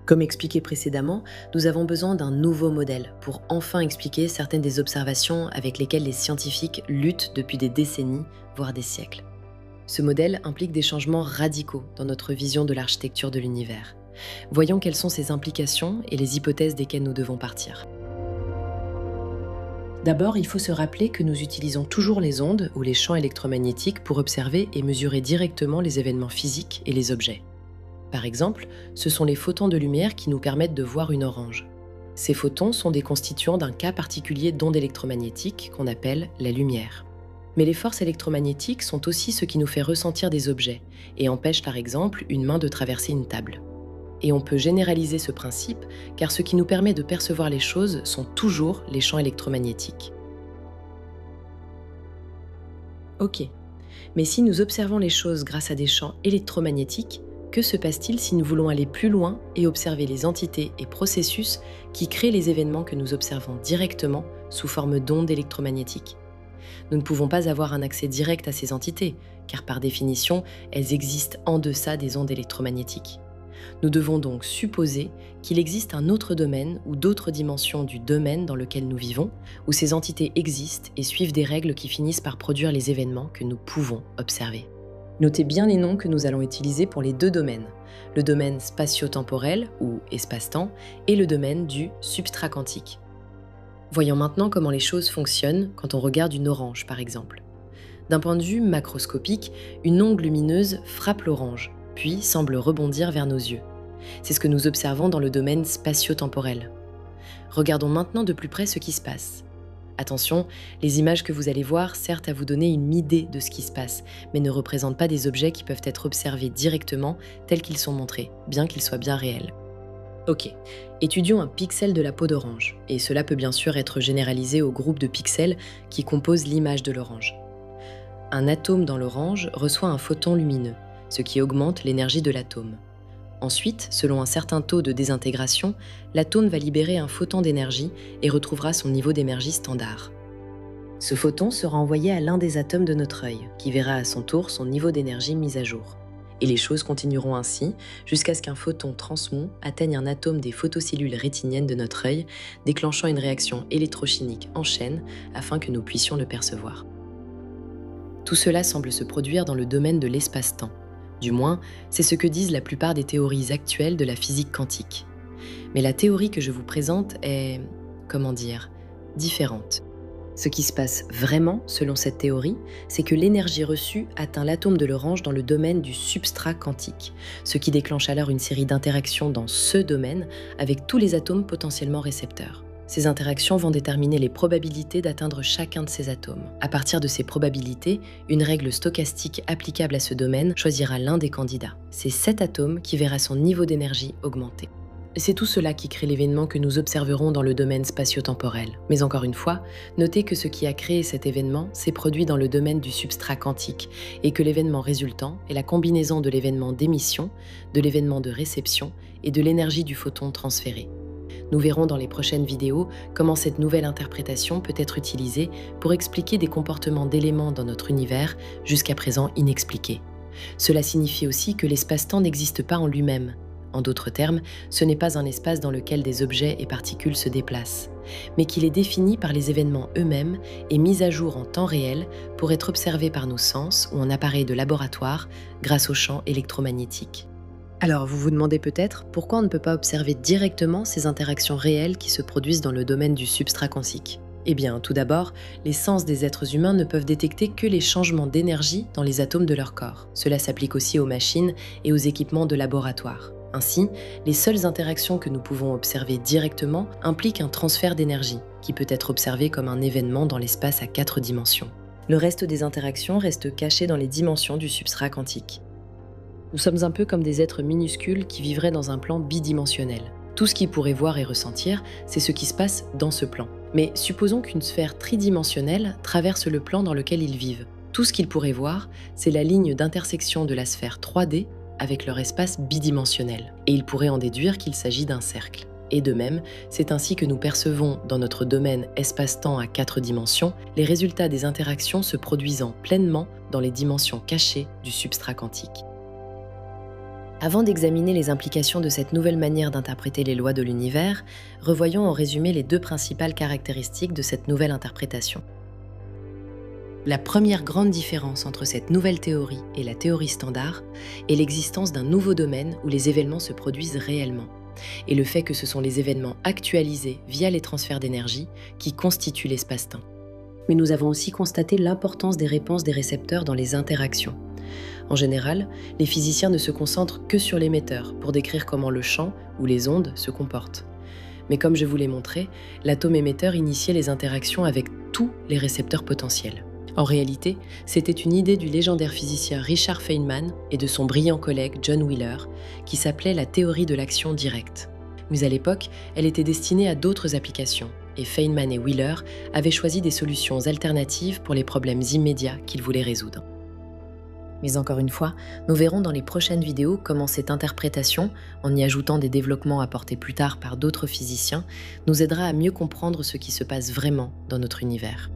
Comme expliqué précédemment, nous avons besoin d'un nouveau modèle pour enfin expliquer certaines des observations avec lesquelles les scientifiques luttent depuis des décennies, voire des siècles. Ce modèle implique des changements radicaux dans notre vision de l'architecture de l'univers. Voyons quelles sont ses implications et les hypothèses desquelles nous devons partir. D'abord, il faut se rappeler que nous utilisons toujours les ondes ou les champs électromagnétiques pour observer et mesurer directement les événements physiques et les objets. Par exemple, ce sont les photons de lumière qui nous permettent de voir une orange. Ces photons sont des constituants d'un cas particulier d'onde électromagnétique qu'on appelle la lumière. Mais les forces électromagnétiques sont aussi ce qui nous fait ressentir des objets et empêchent par exemple une main de traverser une table. Et on peut généraliser ce principe car ce qui nous permet de percevoir les choses sont toujours les champs électromagnétiques. Ok, mais si nous observons les choses grâce à des champs électromagnétiques, que se passe-t-il si nous voulons aller plus loin et observer les entités et processus qui créent les événements que nous observons directement sous forme d'ondes électromagnétiques ? Nous ne pouvons pas avoir un accès direct à ces entités, car par définition, elles existent en deçà des ondes électromagnétiques. Nous devons donc supposer qu'il existe un autre domaine ou d'autres dimensions du domaine dans lequel nous vivons, où ces entités existent et suivent des règles qui finissent par produire les événements que nous pouvons observer. Notez bien les noms que nous allons utiliser pour les deux domaines, le domaine spatio-temporel ou espace-temps et le domaine du substrat quantique. Voyons maintenant comment les choses fonctionnent quand on regarde une orange par exemple. D'un point de vue macroscopique, une onde lumineuse frappe l'orange, puis semble rebondir vers nos yeux. C'est ce que nous observons dans le domaine spatio-temporel. Regardons maintenant de plus près ce qui se passe. Attention, les images que vous allez voir servent à vous donner une idée de ce qui se passe, mais ne représentent pas des objets qui peuvent être observés directement tels qu'ils sont montrés, bien qu'ils soient bien réels. Ok, étudions un pixel de la peau d'orange, et cela peut bien sûr être généralisé au groupe de pixels qui composent l'image de l'orange. Un atome dans l'orange reçoit un photon lumineux, ce qui augmente l'énergie de l'atome. Ensuite, selon un certain taux de désintégration, l'atome va libérer un photon d'énergie et retrouvera son niveau d'énergie standard. Ce photon sera envoyé à l'un des atomes de notre œil, qui verra à son tour son niveau d'énergie mis à jour. Et les choses continueront ainsi jusqu'à ce qu'un photon transmut atteigne un atome des photocellules rétiniennes de notre œil, déclenchant une réaction électrochimique en chaîne afin que nous puissions le percevoir. Tout cela semble se produire dans le domaine de l'espace-temps. Du moins, c'est ce que disent la plupart des théories actuelles de la physique quantique. Mais la théorie que je vous présente est, différente. Ce qui se passe vraiment, selon cette théorie, c'est que l'énergie reçue atteint l'atome de l'orange dans le domaine du substrat quantique, ce qui déclenche alors une série d'interactions dans ce domaine avec tous les atomes potentiellement récepteurs. Ces interactions vont déterminer les probabilités d'atteindre chacun de ces atomes. À partir de ces probabilités, une règle stochastique applicable à ce domaine choisira l'un des candidats. C'est cet atome qui verra son niveau d'énergie augmenter. C'est tout cela qui crée l'événement que nous observerons dans le domaine spatio-temporel. Mais encore une fois, notez que ce qui a créé cet événement s'est produit dans le domaine du substrat quantique et que l'événement résultant est la combinaison de l'événement d'émission, de l'événement de réception et de l'énergie du photon transféré. Nous verrons dans les prochaines vidéos comment cette nouvelle interprétation peut être utilisée pour expliquer des comportements d'éléments dans notre univers jusqu'à présent inexpliqués. Cela signifie aussi que l'espace-temps n'existe pas en lui-même. En d'autres termes, ce n'est pas un espace dans lequel des objets et particules se déplacent, mais qu'il est défini par les événements eux-mêmes et mis à jour en temps réel pour être observé par nos sens ou en appareil de laboratoire grâce aux champs électromagnétiques. Alors vous vous demandez peut-être pourquoi on ne peut pas observer directement ces interactions réelles qui se produisent dans le domaine du substrat quantique. Eh bien, tout d'abord, les sens des êtres humains ne peuvent détecter que les changements d'énergie dans les atomes de leur corps. Cela s'applique aussi aux machines et aux équipements de laboratoire. Ainsi, les seules interactions que nous pouvons observer directement impliquent un transfert d'énergie, qui peut être observé comme un événement dans l'espace à 4 dimensions. Le reste des interactions reste caché dans les dimensions du substrat quantique. Nous sommes un peu comme des êtres minuscules qui vivraient dans un plan bidimensionnel. Tout ce qu'ils pourraient voir et ressentir, c'est ce qui se passe dans ce plan. Mais supposons qu'une sphère tridimensionnelle traverse le plan dans lequel ils vivent. Tout ce qu'ils pourraient voir, c'est la ligne d'intersection de la sphère 3D avec leur espace bidimensionnel. Et ils pourraient en déduire qu'il s'agit d'un cercle. Et de même, c'est ainsi que nous percevons, dans notre domaine espace-temps à 4 dimensions, les résultats des interactions se produisant pleinement dans les dimensions cachées du substrat quantique. Avant d'examiner les implications de cette nouvelle manière d'interpréter les lois de l'univers, revoyons en résumé les deux principales caractéristiques de cette nouvelle interprétation. La première grande différence entre cette nouvelle théorie et la théorie standard est l'existence d'un nouveau domaine où les événements se produisent réellement, et le fait que ce sont les événements actualisés via les transferts d'énergie qui constituent l'espace-temps. Mais nous avons aussi constaté l'importance des réponses des récepteurs dans les interactions. En général, les physiciens ne se concentrent que sur l'émetteur pour décrire comment le champ ou les ondes se comportent. Mais comme je vous l'ai montré, l'atome émetteur initiait les interactions avec tous les récepteurs potentiels. En réalité, c'était une idée du légendaire physicien Richard Feynman et de son brillant collègue John Wheeler, qui s'appelait la théorie de l'action directe. Mais à l'époque, elle était destinée à d'autres applications, et Feynman et Wheeler avaient choisi des solutions alternatives pour les problèmes immédiats qu'ils voulaient résoudre. Mais encore une fois, nous verrons dans les prochaines vidéos comment cette interprétation, en y ajoutant des développements apportés plus tard par d'autres physiciens, nous aidera à mieux comprendre ce qui se passe vraiment dans notre univers.